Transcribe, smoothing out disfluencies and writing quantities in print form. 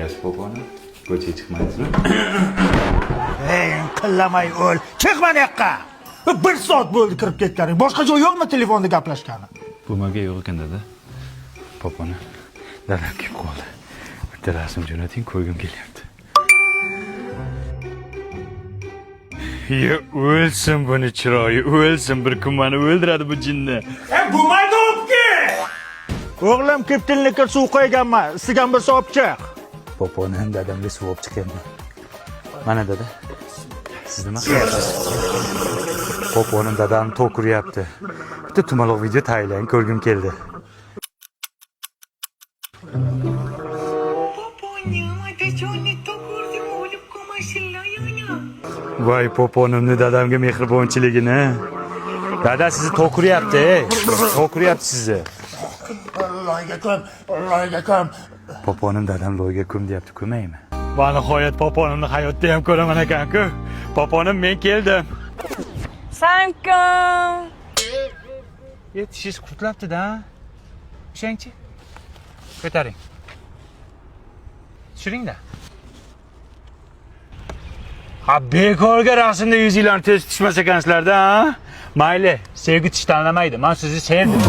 qilyapsiz poponi? Ko'chaga chiqmaysizmi? Ey, qillamay o'l. Chiq mana yoqqa. 1 soat bo'ldi kirib ketganing. Boshqa joy yo'qmi telefonda gaplashgani? Bumaga yo'q ekan dada. Poponi, dadam kelib qoldi. Bitta rasm jo'nating, ko'rgim kelyapti. Ya o'lsin buni chiroyi, o'lsin bir kun meni o'ldiradi bu jinni. Bo'lmaydi o'pki. O'g'lim kiptilnikka suv qo'yganman. Issigan bo'lsa olib chiq. Poponi dadamga suv olib chiqyapman. Mana dada. Siz nima qilyapsiz? Poponim dadamni tok uryapti. Bitta tumaloq video tayyorlang, ko'rgim keldi. Voy poponimni dadamga mehribonchiligini. Dada sizni tok uryapti, tok uryapti sizni. Allohga ko'm. Poponim dadam loyga ko'm deyapti, ko'maymi? Va nihoyat poponimni hayotda ham ko'raman ekan-ku. Poponim, men keldim. Sankim. Tishingiz qurtlabdi-da. Ishangchi. Ko'taring. Tushiring-da. Ha, bekorga rasmda yuzinglarni tez tutishmas ekansizlar-da, ha? Mayli, sevgi tish tanlamaydi. Men sizni sevdim.